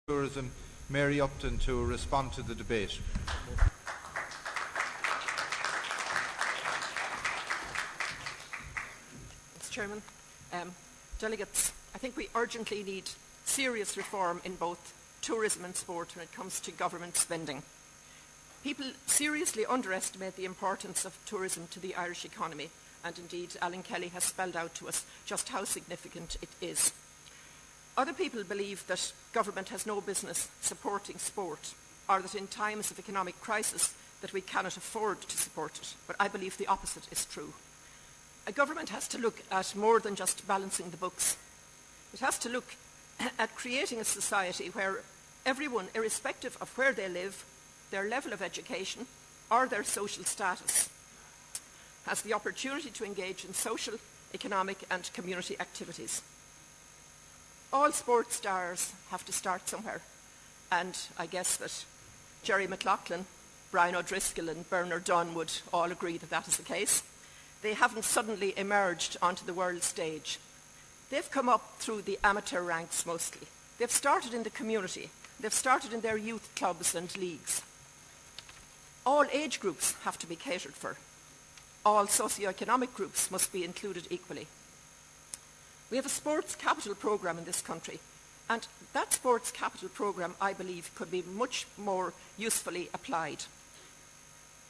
Tourism, Mary Upton, to respond to the debate. Mr. Chairman, delegates, I think we urgently need serious reform in both tourism and sport when it comes to government spending. People seriously underestimate the importance of tourism to the Irish economy, and indeed Alan Kelly has spelled out to us just how significant it is. Other people believe that government has no business supporting sport, or that in times of economic crisis that we cannot afford to support it, but I believe the opposite is true. A government has to look at more than just balancing the books. It has to look at creating a society where everyone, irrespective of where they live, their level of education, or their social status, has the opportunity to engage in social, economic and community activities. All sports stars have to start somewhere, and I guess that Jerry McLaughlin, Brian O'Driscoll and Bernard Dunn would all agree that that is the case. They haven't suddenly emerged onto the world stage. They've come up through the amateur ranks mostly. They've started in the community. They've started in their youth clubs and leagues. All age groups have to be catered for. All socio-economic groups must be included equally. We have a sports capital programme in this country, and that sports capital programme, I believe, could be much more usefully applied.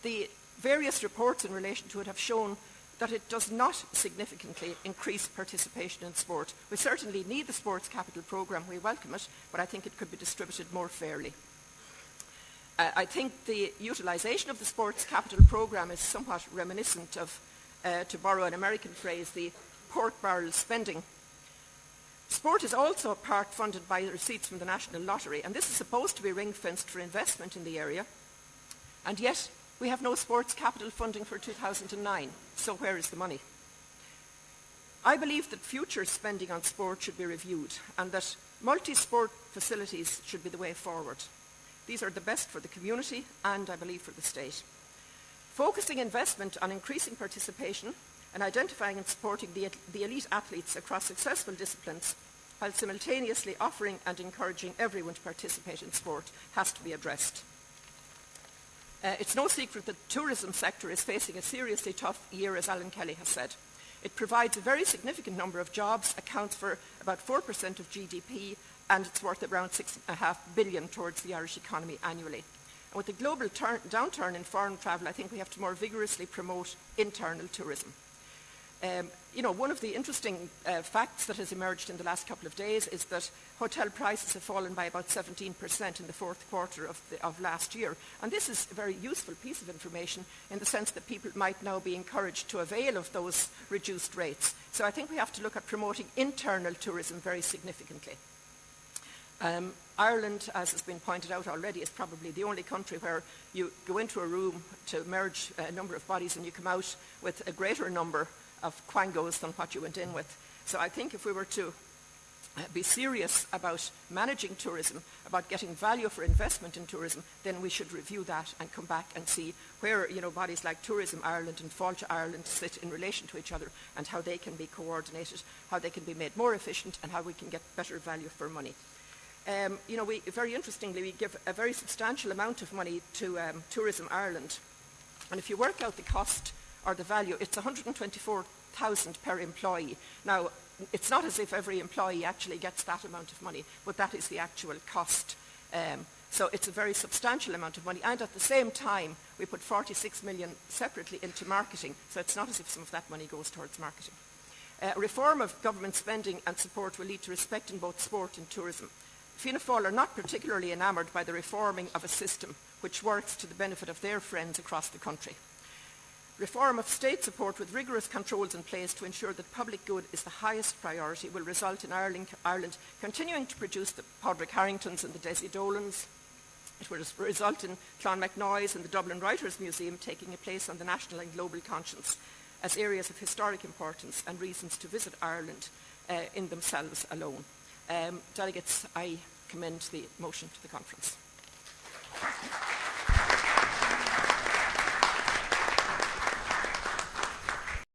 The various reports in relation to it have shown that it does not significantly increase participation in sport. We certainly need the sports capital programme, we welcome it, but I think it could be distributed more fairly. I think the utilisation of the sports capital programme is somewhat reminiscent of, to borrow an American phrase, the pork barrel spending. Sport is also part funded by receipts from the National Lottery, and this is supposed to be ring-fenced for investment in the area, and yet we have no sports capital funding for 2009, so where is the money? I believe that future spending on sport should be reviewed, and that multi-sport facilities should be the way forward. These are the best for the community and, I believe, for the state. Focusing investment on increasing participation and identifying and supporting the elite athletes across successful disciplines, while simultaneously offering and encouraging everyone to participate in sport, has to be addressed. It's no secret that the tourism sector is facing a seriously tough year, as Alan Kelly has said. It provides a very significant number of jobs, accounts for about 4% of GDP, and it's worth around $6.5 billion towards the Irish economy annually. And with the global downturn in foreign travel, I think we have to more vigorously promote internal tourism. One of the interesting facts that has emerged in the last couple of days is that hotel prices have fallen by about 17% in the fourth quarter of last year. And this is a very useful piece of information in the sense that people might now be encouraged to avail of those reduced rates. So I think we have to look at promoting internal tourism very significantly. Ireland, as has been pointed out already, is probably the only country where you go into a room to merge a number of bodies and you come out with a greater number of quangos than what you went in with. So I think if we were to be serious about managing tourism, about getting value for investment in tourism, then we should review that and come back and see where bodies like Tourism Ireland and Fáilte Ireland sit in relation to each other and how they can be coordinated, how they can be made more efficient and how we can get better value for money. Very interestingly, we give a very substantial amount of money to Tourism Ireland. And if you work out the cost or the value, it's $124,000 per employee. Now, it's not as if every employee actually gets that amount of money, but that is the actual cost. So it's a very substantial amount of money. And at the same time, we put $46 million separately into marketing. So it's not as if some of that money goes towards marketing. Reform of government spending and support will lead to respect in both sport and tourism. Fianna Fáil are not particularly enamoured by the reforming of a system which works to the benefit of their friends across the country. Reform of state support with rigorous controls in place to ensure that public good is the highest priority will result in Ireland continuing to produce the Padraig Harringtons and the Desi Dolans. It will result in Clonmacnoise and the Dublin Writers' Museum taking a place on the national and global conscience as areas of historic importance and reasons to visit Ireland in themselves alone. Delegates, I commend the motion to the conference.